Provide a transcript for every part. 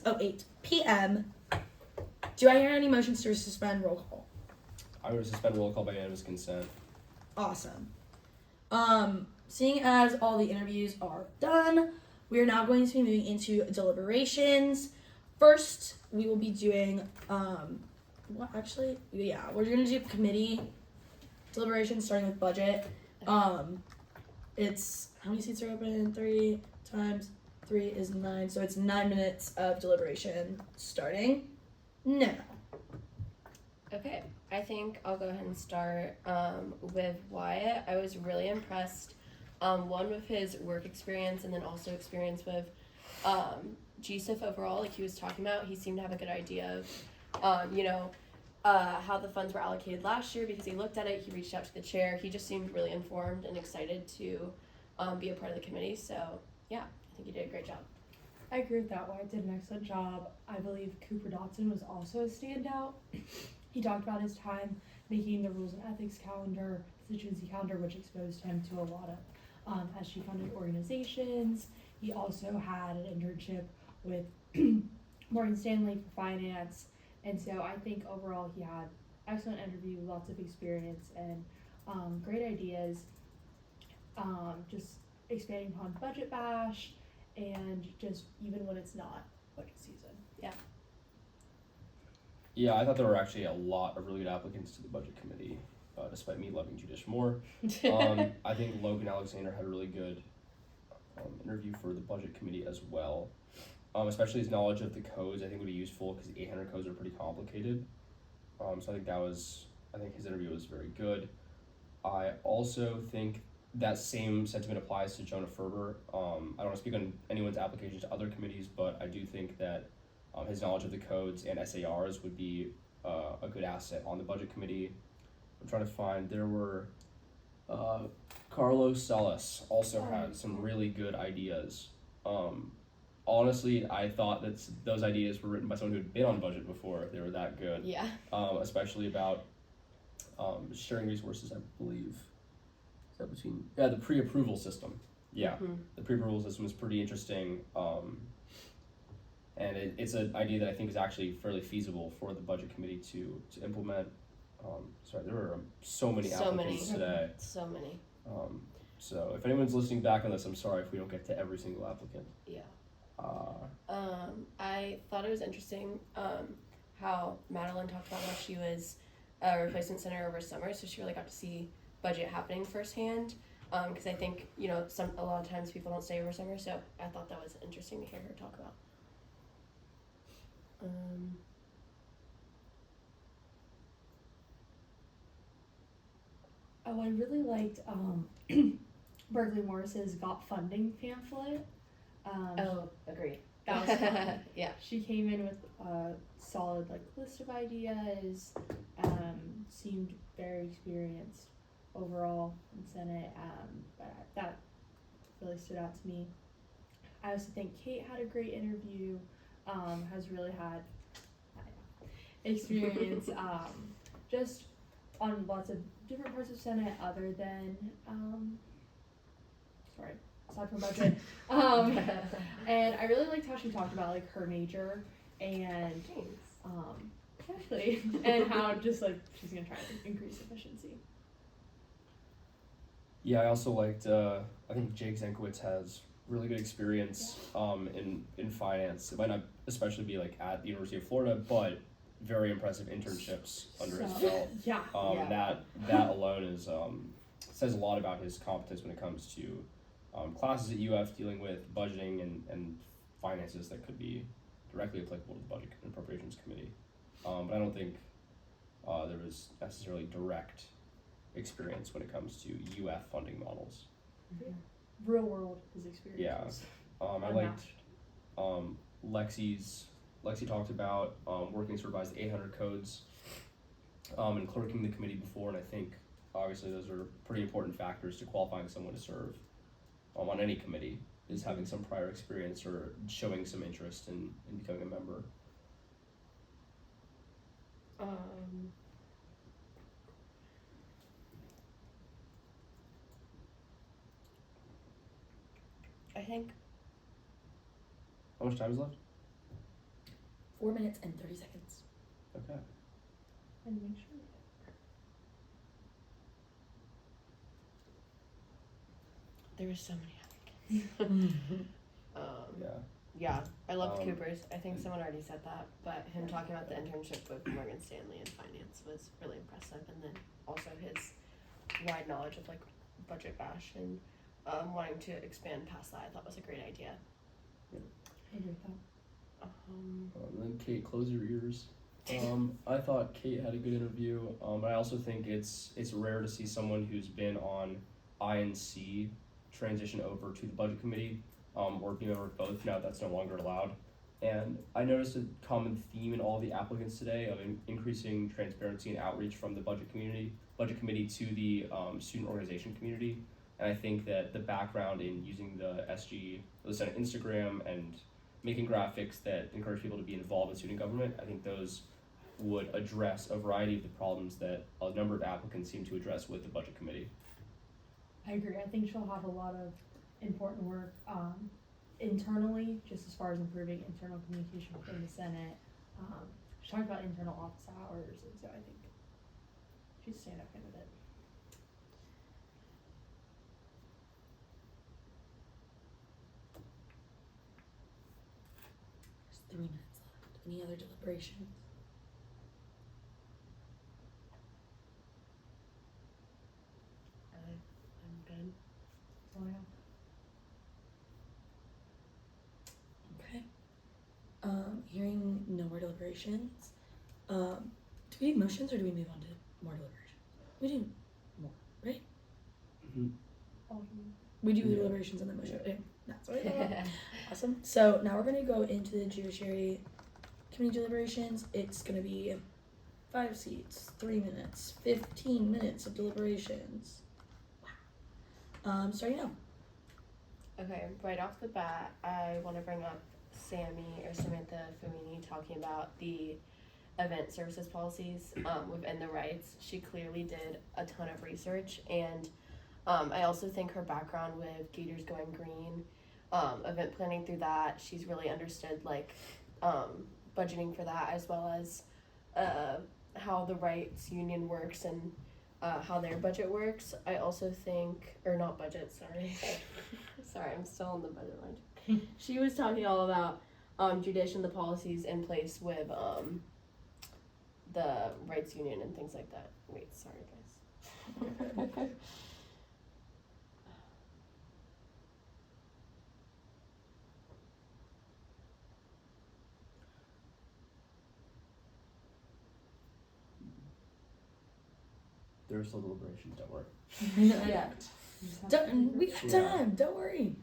6:08 p.m. Do I hear any motions to suspend roll call? I would suspend roll call by unanimous consent. Awesome. Seeing as all the interviews are done, we are now going to be moving into deliberations. First, we will be doing, we're going to do committee deliberations starting with budget. It's, how many seats are open? 3 times 3 is 9, so it's 9 minutes of deliberation starting now. Okay, I think I'll go ahead and start with Wyatt. I was really impressed, one with his work experience and then also experience with GSIF overall. Like he was talking about, he seemed to have a good idea of, how the funds were allocated last year because he looked at it, he reached out to the chair. He just seemed really informed and excited to be a part of the committee. So, yeah, I think he did a great job. I agree with that. Wyatt did an excellent job. I believe Cooper Dotson was also a standout. He talked about his time making the rules and ethics calendar, constituency calendar, which exposed him to a lot of SG-funded organizations. He also had an internship with Morgan Stanley for finance. And so I think overall he had excellent interview, lots of experience, and great ideas. Just expanding upon Budget Bash, and just even when it's not budget season. Yeah, I thought there were actually a lot of really good applicants to the budget committee, despite me loving Judish more. I think Logan Alexander had a really good interview for the budget committee as well. Especially his knowledge of the codes, I think would be useful because the 800 codes are pretty complicated. So I think his interview was very good. I also think that same sentiment applies to Jonah Ferber. I don't want to speak on anyone's applications to other committees, but I do think that his knowledge of the codes and SARs would be a good asset on the budget committee. I'm trying to find, there were Carlos Salas also had some really good ideas. Honestly, I thought that those ideas were written by someone who had been on budget before. They were that good. Yeah. Especially about sharing resources, I believe. Is that the pre-approval system. Yeah, The pre-approval system is pretty interesting. And it's an idea that I think is actually fairly feasible for the budget committee to implement. There were so many applicants today. So many. So if anyone's listening back on this, I'm sorry if we don't get to every single applicant. Yeah. I thought it was interesting how Madeline talked about how she was a replacement center over summer, so she really got to see budget happening firsthand. Because I think a lot of times people don't stay over summer, so I thought that was interesting to hear her talk about. I really liked Berkeley Morris's Got Funding pamphlet. Agreed. That was fun. Yeah. She came in with a solid list of ideas, seemed very experienced overall in Senate, but that really stood out to me. I also think Kate had a great interview, has really had experience just on lots of different parts of Senate other than, aside from budget. And I really liked how she talked about her major and actually, and how just she's gonna try to increase efficiency. Yeah, I also liked. I think Jake Zenkowitz has really good experience in finance. It might not especially be at the University of Florida, but very impressive internships under his belt. Yeah. That alone is says a lot about his competence when it comes to classes at UF dealing with budgeting and finances that could be directly applicable to the Budget Appropriations Committee. But I don't think there was necessarily direct experience when it comes to UF funding models. Yeah. Real world is experience. Yeah. I liked Lexi talked about working to revise the 800 codes and clerking the committee before, and I think obviously those are pretty important factors to qualifying someone to serve on any committee, is having some prior experience or showing some interest in becoming a member. I think. How much time is left? 4 minutes and 30 seconds. Okay. And make sure. There were so many applicants. Yeah. Yeah, I loved Um, Cooper's. I think someone already said that, but him talking about the internship with Morgan Stanley in finance was really impressive, and then also his wide knowledge of like Budget Bash and wanting to expand past that. I thought was a great idea. I agree with that. And then Kate, close your ears. I thought Kate had a good interview, but I also think it's rare to see someone who's been on I&C transition over to the budget committee, or be over both. Now that's no longer allowed. And I noticed a common theme in all the applicants today of increasing transparency and outreach from the budget committee to the student organization community. And I think that the background in using the Senate Instagram and making graphics that encourage people to be involved in student government, I think those would address a variety of the problems that a number of applicants seem to address with the budget committee. I agree. I think she'll have a lot of important work internally, just as far as improving internal communication within the Senate. She talked about internal office hours, and so I think she's a stand-up candidate. There's 3 minutes left. Any other deliberations? I'm good. That's all I have. Okay. Hearing no more deliberations. Do we do motions or do we move on to more deliberations? We do more, right? We do the Yeah. deliberations and then motion. Yeah. Okay, that's what I thought. Awesome. So now we're gonna go into the Judiciary Committee deliberations. It's gonna be 5 seats, 3 minutes, 15 minutes of deliberations. Wow. Starting now. Okay, right off the bat, I want to bring up Samantha Fumini talking about the event services policies within the rights. She clearly did a ton of research, and I also think her background with Gators Going Green, event planning through that, she's really understood like budgeting for that, as well as how the rights union works and how their budget works. I also think, or not budget, sorry. Sorry, I'm still on the budget line. She was talking all about Judish and the policies in place with the rights union and things like that. Wait, sorry guys. There are still deliberations, don't worry. Yeah. We got Yeah. time. Don't worry.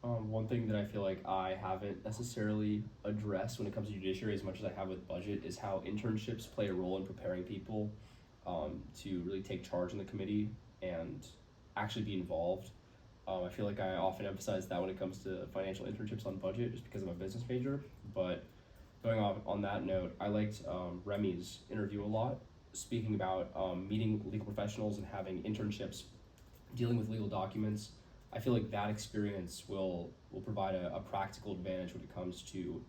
One thing that I feel like I haven't necessarily addressed when it comes to judiciary as much as I have with budget is how internships play a role in preparing people to really take charge in the committee and actually be involved. I feel like I often emphasize that when it comes to financial internships on budget just because I'm a business major. But going on that note, I liked Remy's interview a lot, speaking about meeting legal professionals and having internships dealing with legal documents. I feel like that experience will provide a practical advantage when it comes to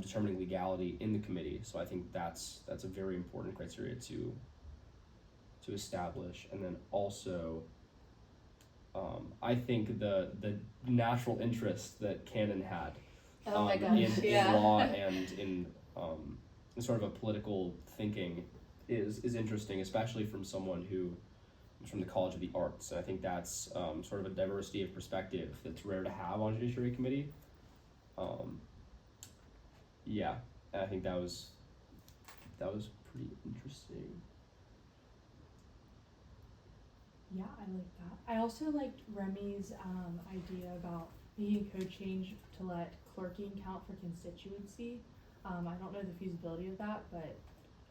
determining legality in the committee. So I think that's a very important criteria to establish. And then also, I think the natural interest that Cannon had Oh my gosh, in law and in sort of a political thinking is interesting, especially from someone who is from the College of the Arts. And I think that's sort of a diversity of perspective that's rare to have on Judiciary Committee. Yeah, and I think that was pretty interesting. Yeah, I like that. I also liked Remy's idea about making code change to let clerking count for constituency. I don't know the feasibility of that, but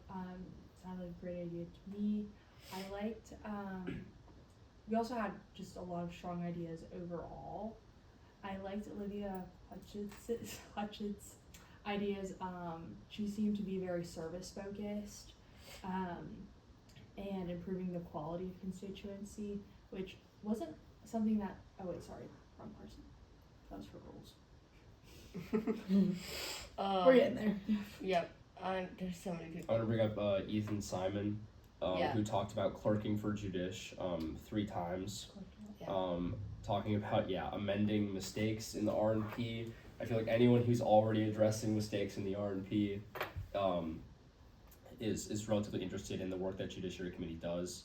sounded like a great idea to me. I liked, we also had just a lot of strong ideas overall. I liked Olivia Hutchett's ideas. She seemed to be very service focused. and improving the quality of constituency, which wasn't something that, oh wait, sorry, wrong person. That was for rules. We're getting there. Yep. There's so many I people. want to bring up Ethan Simon, Yeah. who talked about clerking for Judish 3 times. Yeah. Talking about amending mistakes in the R&P. I feel like anyone who's already addressing mistakes in the R&P is relatively interested in the work that Judiciary Committee does.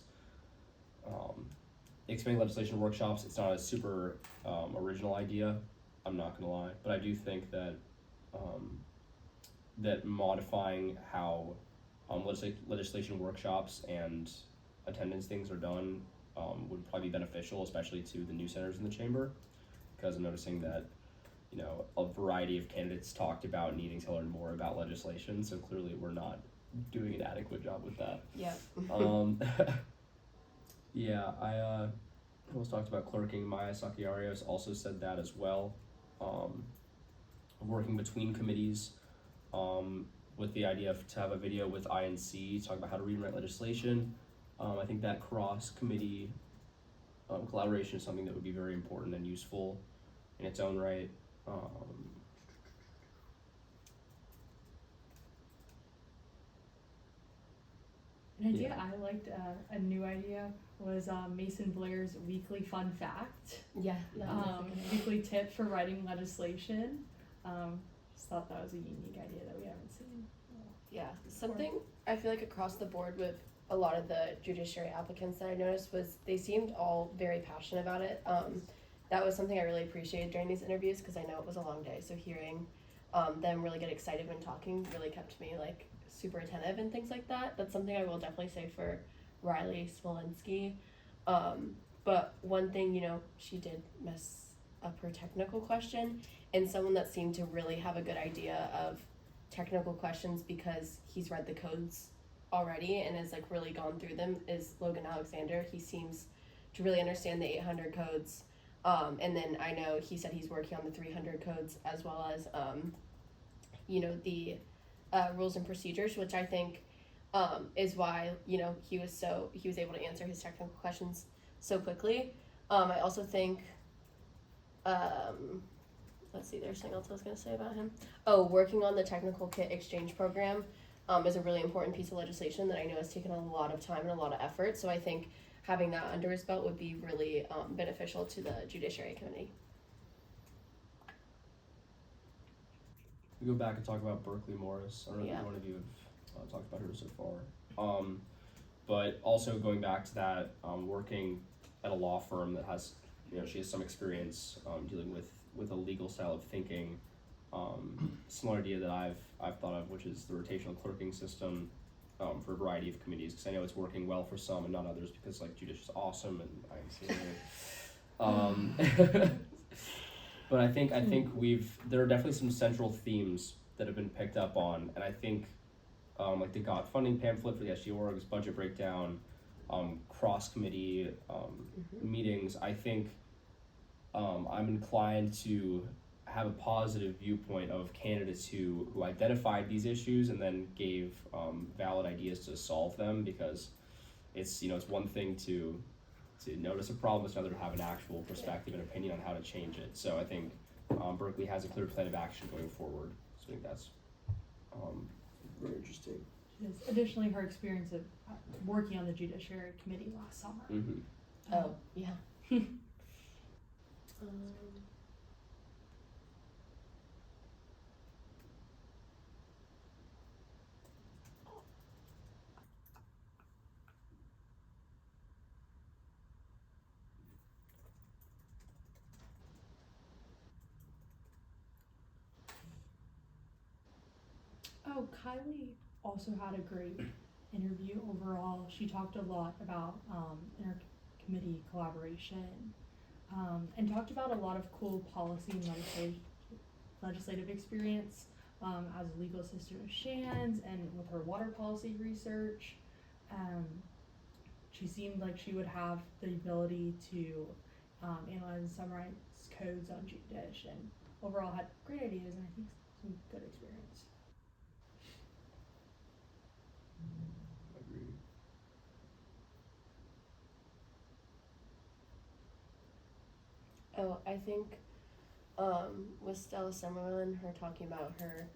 Expanding legislation workshops, it's not a super original idea, I'm not gonna lie, but I do think that that modifying how legislation workshops and attendance things are done would probably be beneficial, especially to the new senators in the chamber, because I'm noticing that a variety of candidates talked about needing to learn more about legislation, so clearly we're not doing an adequate job with that. Yeah. I almost talked about clerking. Maya Sakiarios also said that as well. Working between committees, with the idea to have a video with INC, talk about how to read and write legislation. I think that cross-committee collaboration is something that would be very important and useful in its own right. An idea I liked, a new idea, was Mason Blair's weekly fun fact. Yeah. That was a good idea. Weekly tip for writing legislation. Just thought that was a unique idea that we haven't seen. Yeah, something I feel like across the board with a lot of the judiciary applicants that I noticed was they seemed all very passionate about it. That was something I really appreciated during these interviews because I know it was a long day, so hearing them really get excited when talking really kept me like super attentive and things like that. That's something I will definitely say for Riley Smolinski. But one thing, she did mess up her technical question, and someone that seemed to really have a good idea of technical questions because he's read the codes already and has like really gone through them is Logan Alexander. He seems to really understand the 800 codes, and then I know he said he's working on the 300 codes as well as the rules and procedures, which I think is why he was able to answer his technical questions so quickly. I also think let's see, there's something else I was going to say about him. Oh, working on the technical kit exchange program is a really important piece of legislation that I know has taken a lot of time and a lot of effort. So I think having that under his belt would be really beneficial to the Judiciary Committee. We go back and talk about Berkeley Morris. I don't know if one of you have talked about her so far. But also going back to that, working at a law firm that has, she has some experience dealing with a legal style of thinking. Similar idea that I've thought of, which is the rotational clerking system for a variety of committees, because I know it's working well for some and not others, because like Judish is awesome and I'm but I think there are definitely some central themes that have been picked up on, and I think like the GOT funding pamphlet for the SG orgs, budget breakdown, cross committee meetings. I think I'm inclined to have a positive viewpoint of candidates who identified these issues and then gave valid ideas to solve them, because it's it's one thing to notice a problem, it's another to have an actual perspective and opinion on how to change it. So I think Berkeley has a clear plan of action going forward. So I think that's very interesting. Additionally, her experience of working on the Judiciary Committee last summer. Mm-hmm. Oh, yeah. Oh, Kylie also had a great interview overall. She talked a lot about intercommittee collaboration and talked about a lot of cool policy and legislative experience as a legal assistant with Shands and with her water policy research. She seemed like she would have the ability to analyze and summarize codes on Judish, and overall had great ideas and I think some good experience. Agreed. Oh, I think with Stella Summerlin, her talking about her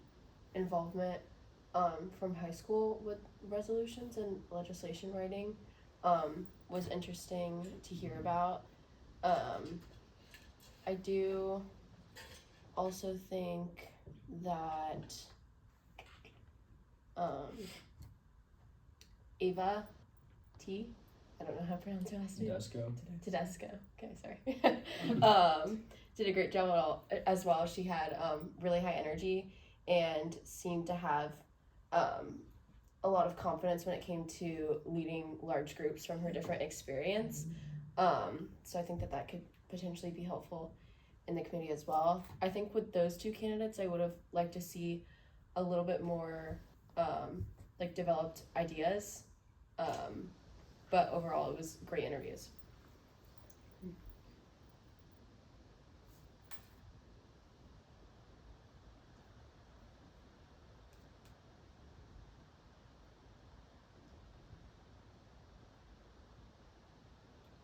involvement from high school with resolutions and legislation writing was interesting to hear about. I do also think that Ava T, I don't know how to pronounce her last name. Tedesco. Okay, sorry. Did a great job as well. She had really high energy and seemed to have a lot of confidence when it came to leading large groups from her different experience. So I think that could potentially be helpful in the committee as well. I think with those two candidates, I would have liked to see a little bit more like developed ideas. But overall, it was great interviews.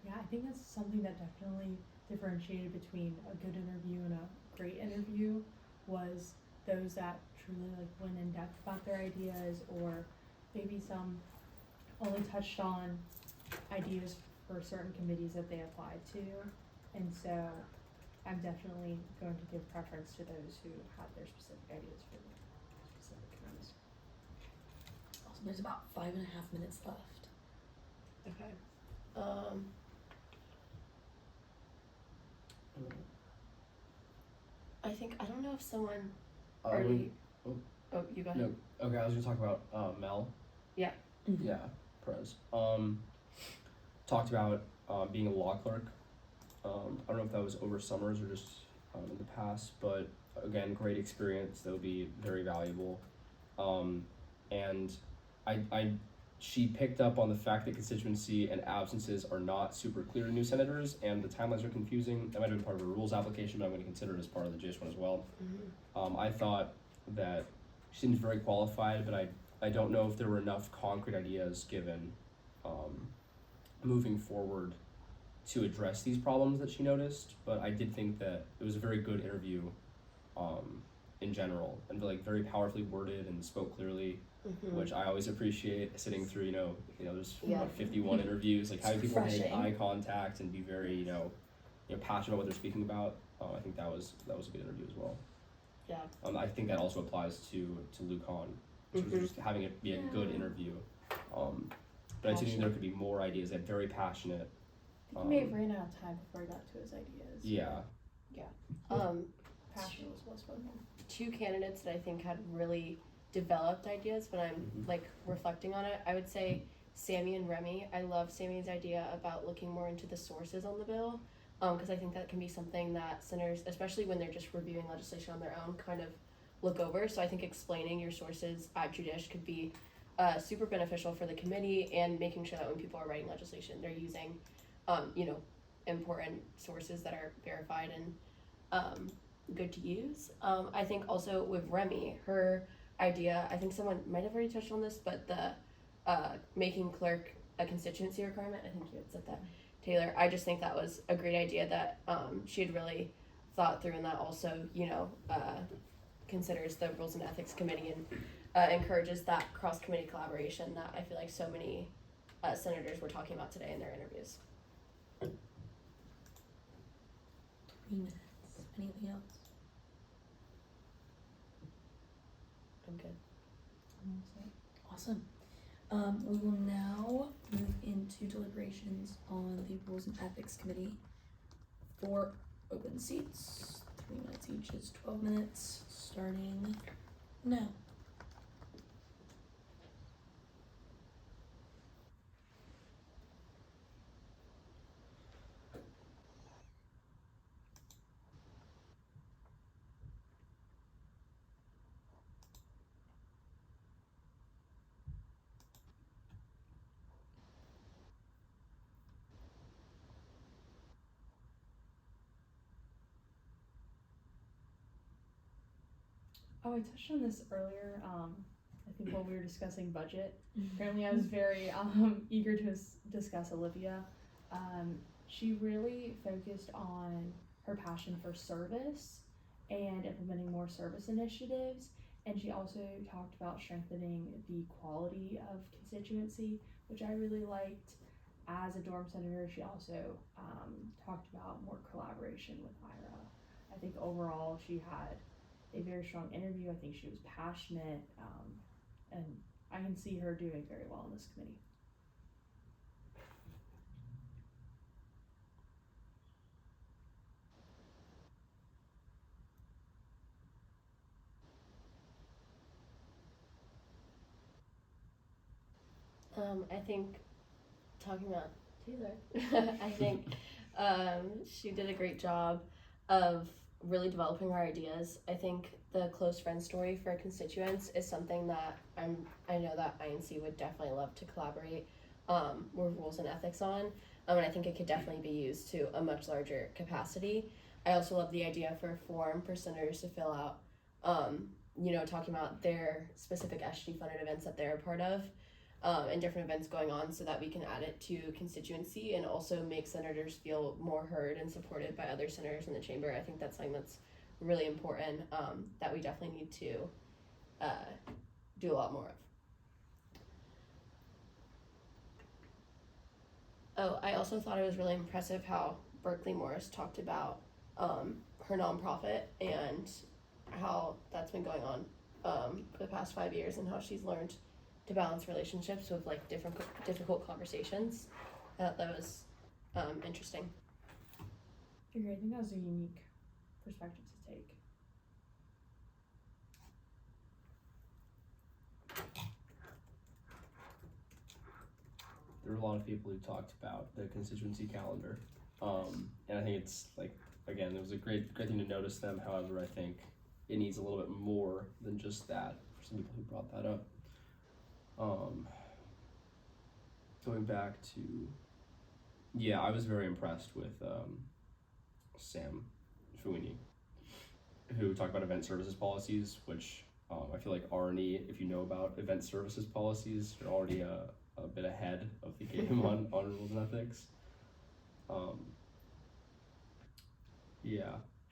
Yeah, I think that's something that definitely differentiated between a good interview and a great interview was those that truly like went in depth about their ideas, or maybe some only touched on ideas for certain committees that they applied to. And so I'm definitely going to give preference to those who had their specific ideas for the specific committees. Awesome. There's about 5.5 minutes left. Okay. I think, I don't know if someone already. Oh, you go ahead. No, okay, I was gonna talk about Mel. Yeah. Mm-hmm. Yeah, Perez. Talked about being a law clerk. I don't know if that was over summers or just in the past, but again, great experience that would be very valuable. And she picked up on the fact that constituency and absences are not super clear to new senators, and the timelines are confusing. That might have been part of a rules application, but I'm going to consider it as part of the JS one as well. Mm-hmm. I thought that she seems very qualified, but I don't know if there were enough concrete ideas given moving forward to address these problems that she noticed. But I did think that it was a very good interview in general, and like very powerfully worded and spoke clearly. Mm-hmm. Which I always appreciate sitting through, there's 51 interviews, like having people make eye contact and be very, passionate about what they're speaking about. I think that was a good interview as well. Yeah. I think that also applies to Luke Hahn, which was just having it be a good interview. But I do think there could be more ideas that very passionate. I think he may have ran out of time before he got to his ideas. Yeah. Yeah. Passion was less fun. Two candidates that I think had really developed ideas when I'm like reflecting on it, I would say Sammy and Remy. I love Sammy's idea about looking more into the sources on the bill, because I think that can be something that senators, especially when they're just reviewing legislation on their own, kind of look over. So I think explaining your sources at Judish could be super beneficial for the committee, and making sure that when people are writing legislation, they're using important sources that are verified and good to use. I think also with Remy, her idea, I think someone might have already touched on this, but the making clerk a constituency requirement, I think you had said that, Taylor. I just think that was a great idea that she had really thought through, and that also considers the Rules and Ethics Committee and encourages that cross-committee collaboration that I feel like so many senators were talking about today in their interviews. 3 minutes. Anything else? I'm good. Awesome. We will now move into deliberations on the Rules and Ethics Committee. 4 open seats, 3 minutes each is 12 minutes, starting now. Oh, I touched on this earlier. I think when we were discussing budget. Apparently, I was very eager to discuss Olivia. She really focused on her passion for service and implementing more service initiatives. And she also talked about strengthening the quality of constituency, which I really liked. As a dorm senator, she also talked about more collaboration with Ira. I think overall she had a very strong interview. I think she was passionate, and I can see her doing very well in this committee. I think talking about Taylor, I think she did a great job of really developing her ideas. I think the close friend story for constituents is something that I know that INC would definitely love to collaborate more rules and ethics on, and I think it could definitely be used to a much larger capacity. I also love the idea for a form for senators to fill out, talking about their specific SG funded events that they're a part of. And different events going on, so that we can add it to constituency and also make senators feel more heard and supported by other senators in the chamber. I think that's something that's really important, that we definitely need to do a lot more of. Oh, I also thought it was really impressive how Berkeley Morris talked about her nonprofit and how that's been going on for the past 5 years, and how she's learned to balance relationships with like difficult conversations. I thought that was interesting. I agree. I think that was a unique perspective to take. There were a lot of people who talked about the constituency calendar, and I think it's like, again, it was a great thing to notice them. However, I think it needs a little bit more than just that for some people who brought that up. Going back to, I was very impressed with Sam Fouini, who talked about event services policies, which I feel like R&E, if you know about event services policies, you're already a bit ahead of the game on rules and ethics.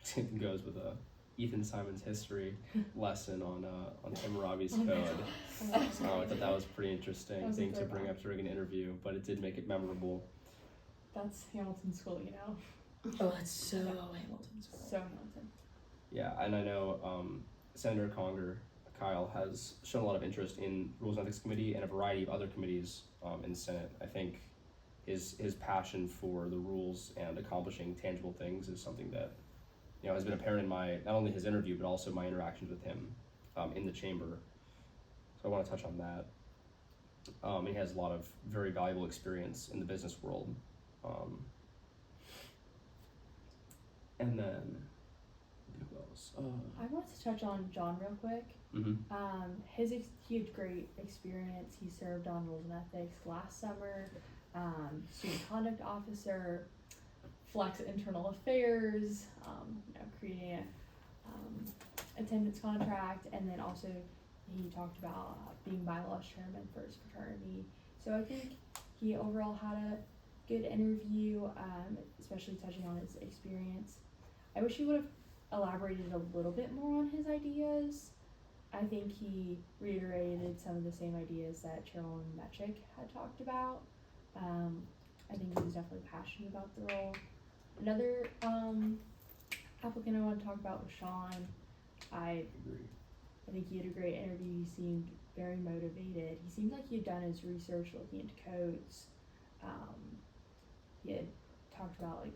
Same thing goes with Ethan Simon's history lesson on Hammurabi's code. I thought that was pretty interesting thing to bring up during an interview, but it did make it memorable. That's Hamilton School, you know. Oh, that's so Hamilton School. So Hamilton. Yeah, and I know Senator Kyle has shown a lot of interest in Rules and Ethics Committee and a variety of other committees in the Senate. I think his passion for the rules and accomplishing tangible things is something that has been apparent in my, not only his interview, but also my interactions with him in the chamber. So I want to touch on that. He has a lot of very valuable experience in the business world. And then, who else? I wanted to touch on John real quick. Mm-hmm. He had great experience. He served on Rules and Ethics last summer, student conduct officer, flex internal affairs, creating a attendance contract, and then also he talked about being bylaws chairman for his fraternity. So I think he overall had a good interview, especially touching on his experience. I wish he would have elaborated a little bit more on his ideas. I think he reiterated some of the same ideas that Chairwoman Metchick had talked about. I think he was definitely passionate about the role. Another applicant I want to talk about was Sean. I think he had a great interview. He seemed very motivated. He seemed like he had done his research looking into codes. He had talked about like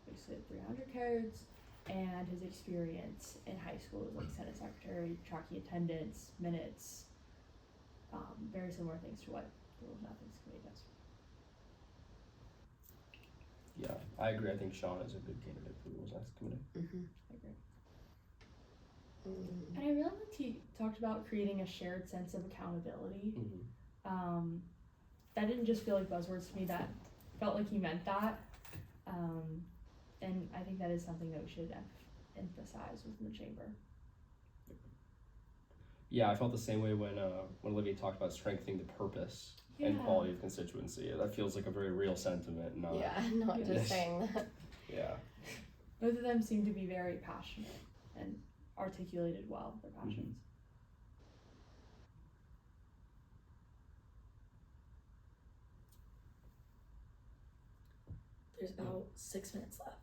basically 300 codes and his experience in high school as like Senate Secretary, tracking attendance, minutes, very similar things to what the Rules and Ethics Committee does. Yeah, I agree. I think Sean is a good candidate for the Rules and Ethics Committee. Mm-hmm. I agree. And I really liked he talked about creating a shared sense of accountability. Mm-hmm. That didn't just feel like buzzwords to me, that felt like he meant that. And I think that is something that we should emphasize within the chamber. Yeah, I felt the same way when Olivia talked about strengthening the purpose and quality of constituency. That feels like a very real sentiment. Not just saying that. Yeah. Both of them seem to be very passionate and articulated well their passions. There's about 6 minutes left.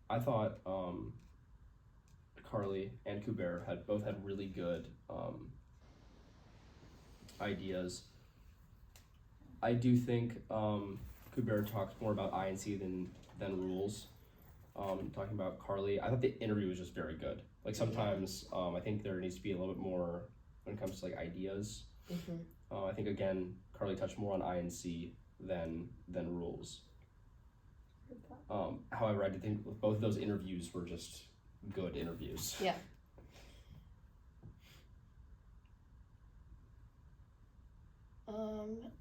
I thought Carly and Kuber both had really good ideas. I do think Kuber talked more about INC than rules. Talking about Carly, I thought the interview was just very good. Like sometimes I think there needs to be a little bit more when it comes to like ideas. I think again Carly touched more on INC than rules. However, I did think both of those interviews were just good interviews. Yeah.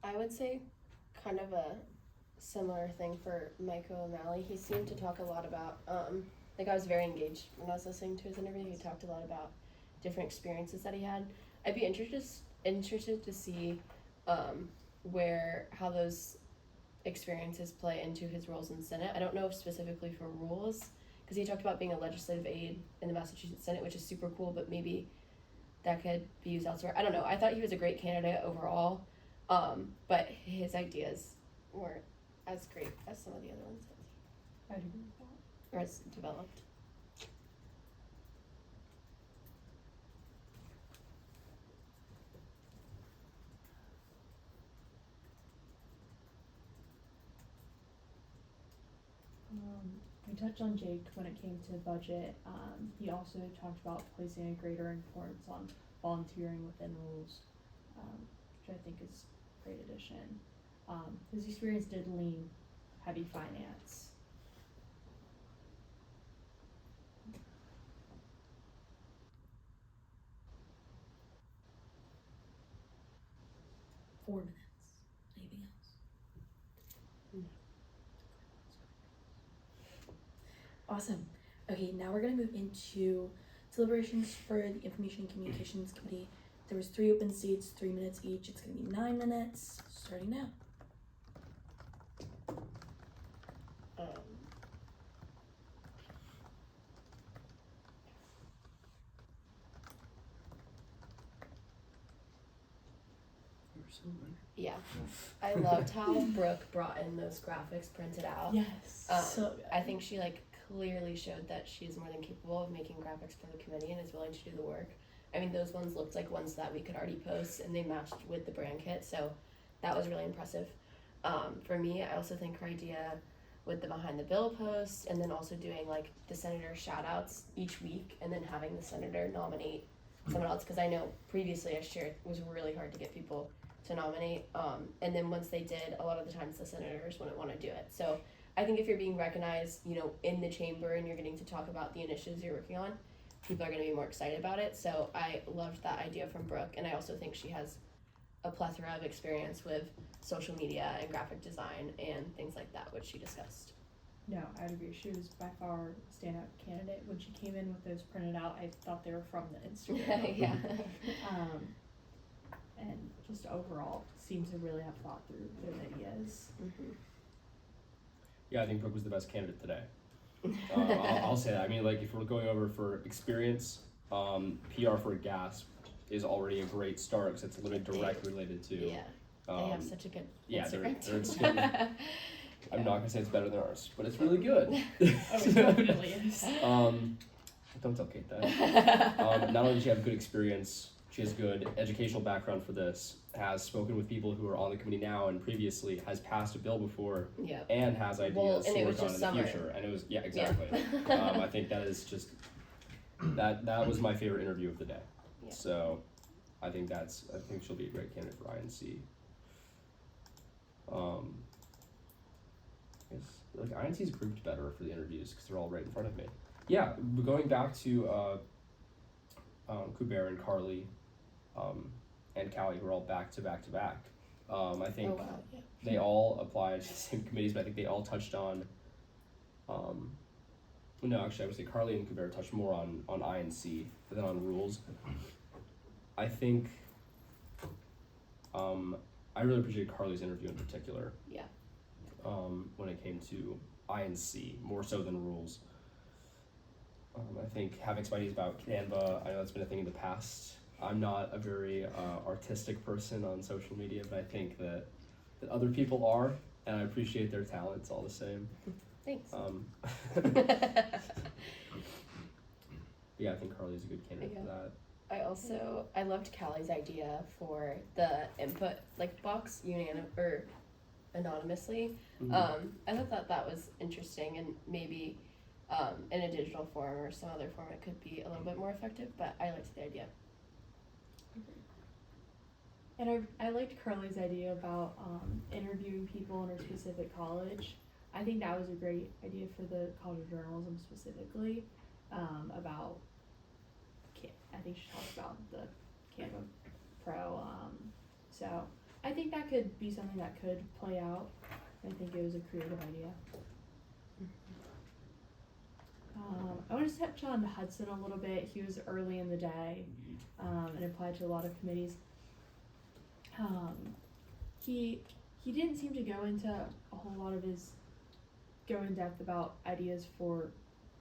I would say kind of a similar thing for Michael O'Malley. He seemed to talk a lot about, like I was very engaged when I was listening to his interview. He talked a lot about different experiences that he had. I'd be interested to see how those experiences play into his roles in the Senate. I don't know if specifically for rules, because he talked about being a legislative aide in the Massachusetts Senate, which is super cool, but maybe that could be used elsewhere. I don't know. I thought he was a great candidate overall, but his ideas weren't as great as some of the other ones I'd agree with that. or as developed. We touched on Jake when it came to budget. He also talked about placing a greater importance on volunteering within rules, which I think is a great addition. His experience did lean heavy finance. Four minutes. Anything else? Awesome. Okay, now we're gonna move into deliberations for the Information and Communications Committee. There was 3 open seats, 3 minutes each. It's gonna be 9 minutes, starting now. Yeah, I loved how Brooke brought in those graphics printed out. Yes. So good. I think she clearly showed that she's more than capable of making graphics for the committee and is willing to do the work. I mean, those ones looked like ones that we could already post, and they matched with the brand kit, so that was really impressive. For me, I also think her idea with the behind the bill post, and then also doing the senator shout outs each week, and then having the senator nominate someone else, because I know previously I shared it was really hard to get people to nominate, and then once they did, a lot of the times the senators wouldn't want to do it. So I think if you're being recognized, in the chamber and you're getting to talk about the initiatives you're working on, people are going to be more excited about it. So I loved that idea from Brooke, and I also think she has a plethora of experience with social media and graphic design and things like that, which she discussed. No, I'd agree. She was by far a standout candidate. When she came in with those printed out, I thought they were from the Instagram. Yeah. And just overall seems to really have thought through their ideas. Mm-hmm. Yeah, I think Brooke was the best candidate today. I'll say that. I mean, if we're going over for experience, PR for GASP is already a great start because it's literally directly related to. Yeah, they have such a good Instagram they're good. I'm not gonna say it's better than ours, but it's really good. Oh, it definitely is. Don't tell Kate that. Not only does she have good experience, she has good educational background for this, has spoken with people who are on the committee now and previously, has passed a bill before, and has ideas to work on in the future. And it was, exactly. I think that is just, that was my favorite interview of the day. Yeah. So I think she'll be a great candidate for INC. INC is grouped better for the interviews because they're all right in front of me. Yeah, going back to Kuber and Carly and Callie, who are all back to back to back. I think they all applied to the same committees, but I think they all touched on. No, actually, I would say Carly and Kuber touched more on INC than on rules. I think I really appreciated Carly's interview in particular. Yeah. when it came to INC, more so than rules. I think having some ideas about Canva, I know that's been a thing in the past. I'm not a very artistic person on social media, but I think that other people are, and I appreciate their talents all the same. Thanks. Yeah, I think Carly's a good candidate Yeah. for that. I loved Callie's idea for the input box anonymously. Mhm. I thought that was interesting, and maybe in a digital form or some other form it could be a little bit more effective, but I liked the idea. And I liked Curly's idea about interviewing people in a specific college. I think that was a great idea for the College of Journalism specifically, about, I think she talked about the Canva Pro, so I think that could be something that could play out. I think it was a creative idea. I want to touch on Hudson a little bit. He was early in the day, and applied to a lot of committees. He didn't seem to go into a whole lot of go in depth about ideas for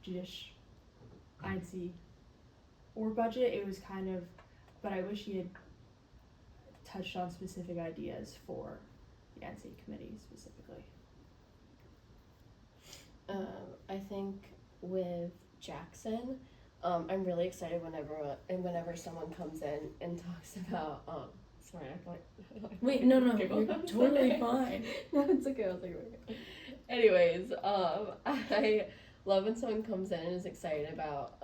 INC or budget. It was kind of, but I wish he had touched on specific ideas for the INC committee specifically. I think with Jackson, I'm really excited whenever someone comes in and talks about sorry, I thought. Wait, no, you're totally fine. No, it's okay. I was like, okay. Anyways, I love when someone comes in and is excited about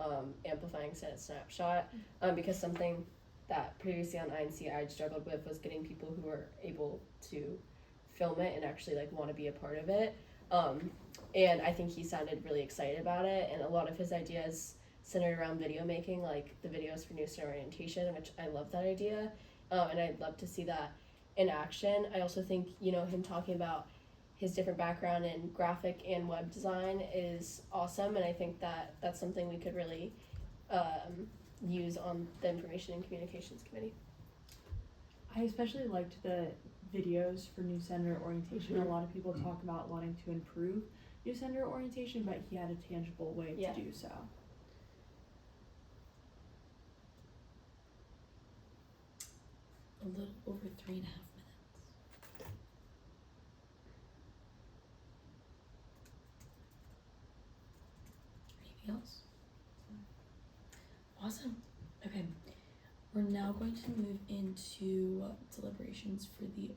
amplifying Senate Snapshot, because something that previously on INC I struggled with was getting people who were able to film it and actually want to be a part of it. And I think he sounded really excited about it, and a lot of his ideas centered around video making, like the videos for New Student Orientation, which I love that idea. And I'd love to see that in action. I also think, him talking about his different background in graphic and web design is awesome, and I think that that's something we could really use on the Information and Communications Committee. I especially liked the videos for New Senator Orientation. A lot of people talk about wanting to improve New Senator Orientation, but he had a tangible way to do so. A little over 3.5 minutes. Anything else? Awesome. Okay. We're now going to move into deliberations for the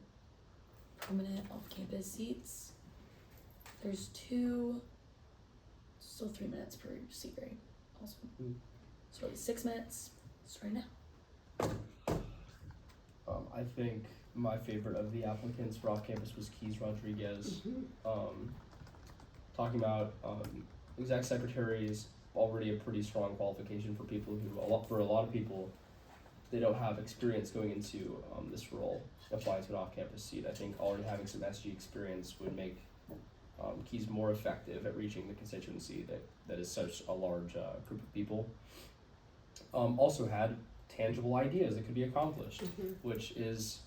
permanent off-campus seats. There's still 3 minutes per seat, right? Awesome. So 6 minutes, starting now. I think my favorite of the applicants for off-campus was Keys Rodriguez. Talking about exec secretary is already a pretty strong qualification for people who, for a lot of people, they don't have experience going into this role, applying to an off-campus seat. I think already having some SG experience would make Keys more effective at reaching the constituency that is such a large group of people. Also had tangible ideas that could be accomplished, which is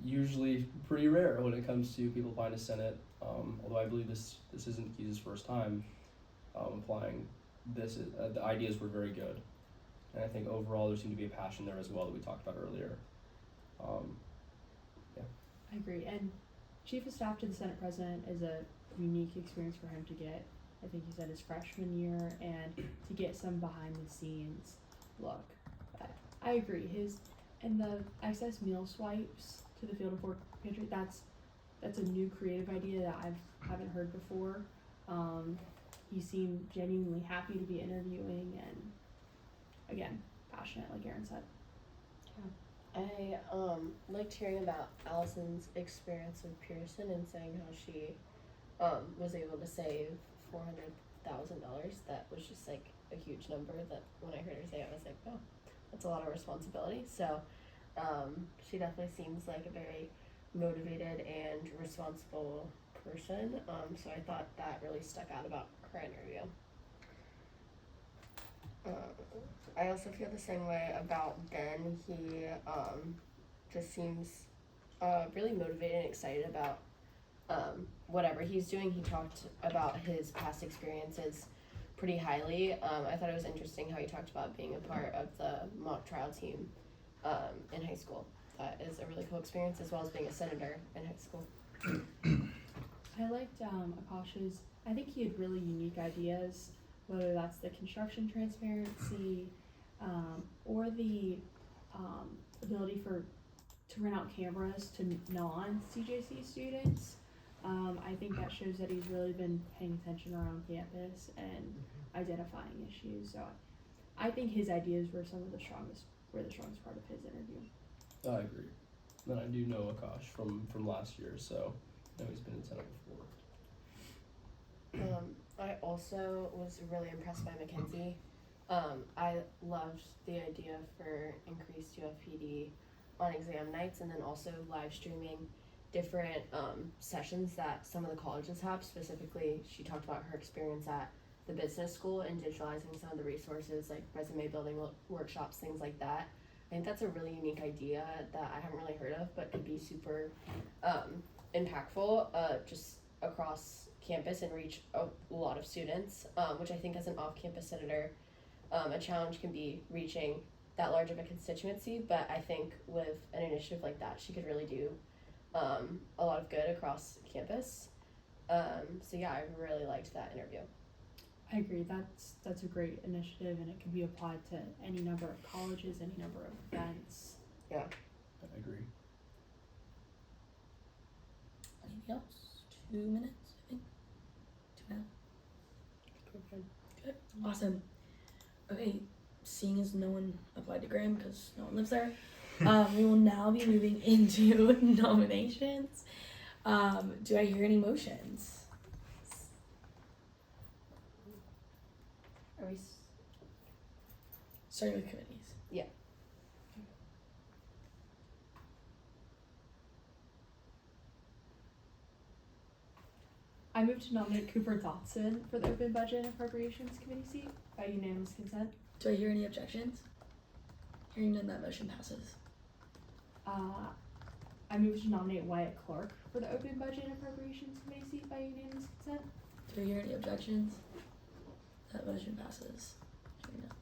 usually pretty rare when it comes to people applying to Senate. Although I believe this isn't Keys' first time applying. The ideas were very good, and I think overall there seemed to be a passion there as well that we talked about earlier. I agree, and Chief of Staff to the Senate President is a unique experience for him to get. I think he said his freshman year, and to get some behind the scenes look. I agree. And the excess meal swipes to the Field of Fork Pantry, that's a new creative idea that I haven't heard before. He seemed genuinely happy to be interviewing, and again, passionate, like Erin said. I liked hearing about Allison's experience with Pearson and saying how she was able to save $400,000. That was just a huge number that when I heard her say it, I was like, oh, that's a lot of responsibility. So she definitely seems like a very motivated and responsible person. So I thought that really stuck out about her interview. I also feel the same way about Ben. He just seems really motivated and excited about whatever he's doing. He talked about his past experiences pretty highly. I thought it was interesting how he talked about being a part of the mock trial team in high school. That is a really cool experience, as well as being a senator in high school. I liked Akash's. I think he had really unique ideas, whether that's the construction transparency or the ability to rent out cameras to non-CJC students. I think that shows that he's really been paying attention around campus and identifying issues. So I think his ideas were the strongest part of his interview. I agree. And I do know Akash from last year, so I know he's been in Senate before. I also was really impressed by Mackenzie. I loved the idea for increased UFPD on exam nights, and then also live streaming different sessions that some of the colleges have. Specifically, she talked about her experience at the business school and digitalizing some of the resources like resume building workshops, things like that. I think that's a really unique idea that I haven't really heard of, but could be super impactful just across campus and reach a lot of students, which I think as an off-campus senator, a challenge can be reaching that large of a constituency, but I think with an initiative like that, she could really do a lot of good across campus. So yeah, I really liked that interview. I agree. That's a great initiative, and it can be applied to any number of colleges, any number of events. Yeah. I agree. Anything else? 2 minutes, I think. 2 now. Good. Awesome. Okay, seeing as no one applied to Graham because no one lives there, we will now be moving into nominations. Do I hear any motions? Are we? Starting with committees. Yeah. I move to nominate Cooper Dotson for the Open Budget and Appropriations Committee seat by unanimous consent. Do I hear any objections? Hearing none, that motion passes. I move to nominate Wyatt Clark for the Open Budget and Appropriations Committee seat by unanimous consent. Do I hear any objections? That motion passes. Hearing none.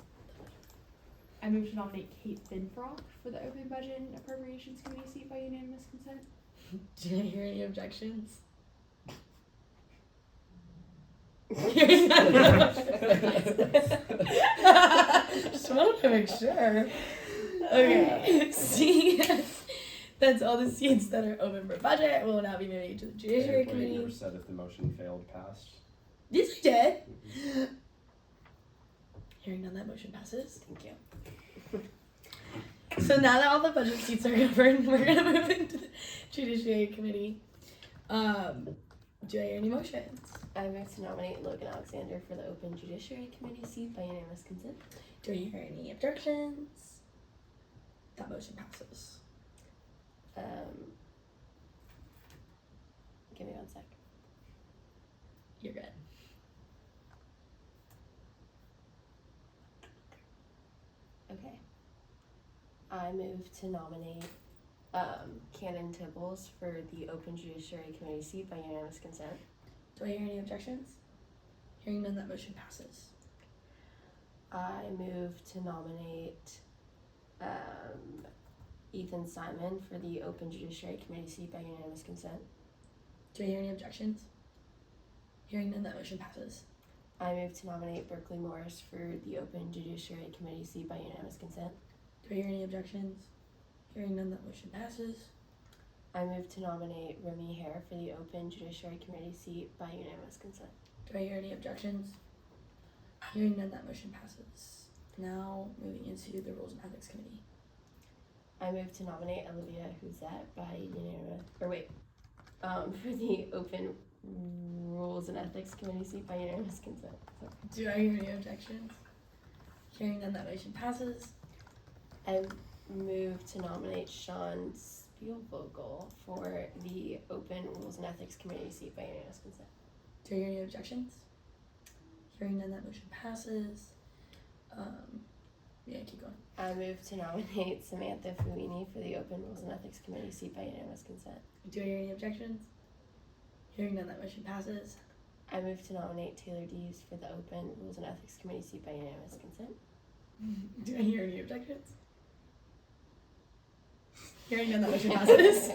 I move to nominate Kate Finfrock for the Open Budget and Appropriations Committee seat by unanimous consent. Do I hear any objections? Just wanted to make sure. Okay, seeing as that's all the seats that are open for budget, we'll now be moving to the Judiciary You Committee. never said if the motion failed, passed. Yes, we did. Hearing none, that motion passes. Thank you. So now that all the budget seats are covered, we're gonna move into the Judiciary Committee. Do I hear any motions? I move to nominate Logan Alexander for the Open Judiciary Committee seat by unanimous consent. Do I hear any objections? That motion passes. Give me 1 sec. You're good. Okay. I move to nominate Cannon Tibbles for the Open Judiciary Committee seat by unanimous consent. Do I hear any objections? Hearing none, that motion passes. I move to nominate Ethan Simon for the Open Judiciary Committee seat by unanimous consent. Do I hear any objections? Hearing none, that motion passes. I move to nominate Berkeley Morris for the Open Judiciary Committee seat by unanimous consent. Do I hear any objections? Hearing none, that motion passes. I move to nominate Remy Hare for the Open Judiciary Committee seat by unanimous consent. Do I hear any objections? Hearing none, that motion passes. Now moving into the Rules and Ethics Committee. I move to nominate Olivia Huzet by unanimous, for the Open Rules and Ethics Committee seat by unanimous consent. Sorry. Do I hear any objections? Hearing none, that motion passes. I move to nominate Sean Spielvogel for the Open Rules and Ethics Committee seat by unanimous consent. Do I hear any objections? Hearing none, that motion passes. Yeah, keep going. I move to nominate Samantha Fuini for the Open Rules and Ethics Committee seat by unanimous consent. Do I hear any objections? Hearing none, that motion passes. I move to nominate Taylor Deves for the open Rules and Ethics Committee seat by unanimous consent. Do I hear any objections? Hearing none, that motion passes.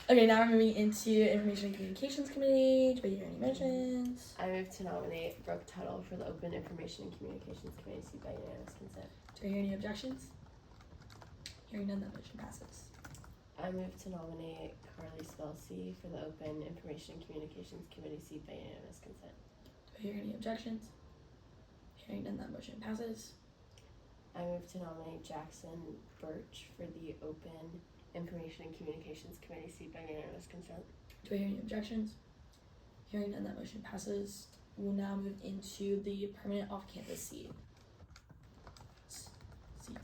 Okay, now we're moving into Information and Communications Committee. Do I hear any motions? I move to nominate Brooke Tuttle for the open Information and Communications Committee seat by unanimous consent. Do I hear any objections? Hearing none, that motion passes. I move to nominate Carly Spelsey for the open Information and Communications Committee seat by unanimous consent. Do I hear any objections? Hearing none, that motion passes. I move to nominate Jackson Birch for the open Information and Communications Committee seat by unanimous consent. Do I hear any objections? Hearing none, that motion passes. We'll now move into the permanent off-campus seats.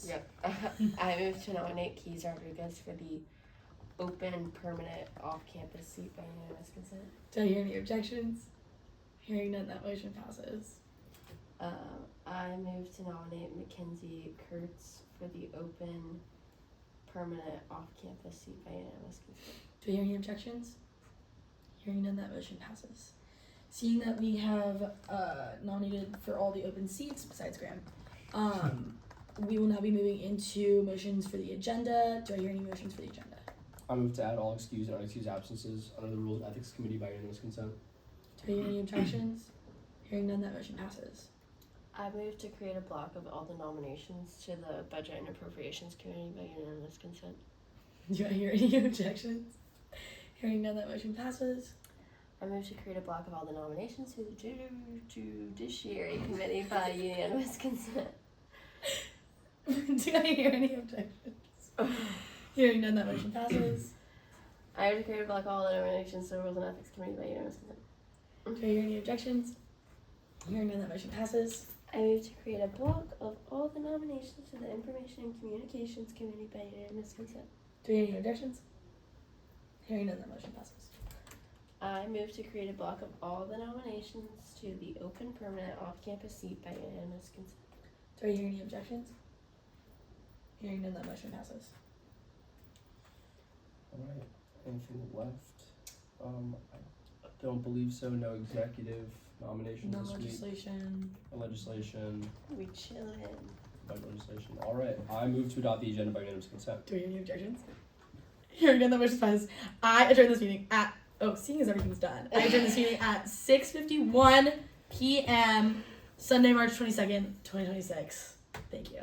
Yep. I move to nominate Keys Rodriguez for the open permanent off-campus seat by unanimous consent. Do I hear any objections? Hearing none, that motion passes. I move to nominate Mackenzie Kurtz for the open permanent off-campus seat by unanimous consent. Do I hear any objections? Hearing none, that motion passes. Seeing that we have nominated for all the open seats besides Graham, we will now be moving into motions for the agenda. Do I hear any motions for the agenda? I move to add all excused and unexcused absences under the Rules and Ethics Committee by unanimous consent. Do I hear any objections? Hearing none, that motion passes. I move to create a block of all the nominations to the Budget and Appropriations Committee by unanimous consent. Do I hear any objections? Hearing none, that motion passes. I move to create a block of all the nominations to the Judiciary Committee by unanimous consent. Do I hear any objections? Hearing none, that motion passes. I move to create a block of all the nominations to the Rules and Ethics Committee by unanimous consent. Do I hear any objections? Hearing none, that motion passes. I move to create a block of all the nominations to the Information and Communications Committee by unanimous consent. Do I hear any objections? Hearing none, that motion passes. I move to create a block of all the nominations to the open permanent off-campus seat by unanimous consent. Do I hear any objections? Hearing none, that motion passes. Alright, anything left? I don't believe so. No executive nominations No this week. legislation. No legislation. We chillin'. Budget legislation. Alright, I move to adopt the agenda by unanimous consent. Do we hear any objections? Hearing none, that motion passes. I adjourn this meeting at, seeing as everything's done, I adjourn this meeting at 6:51 p.m. Sunday, March 22nd, 2026. Thank you.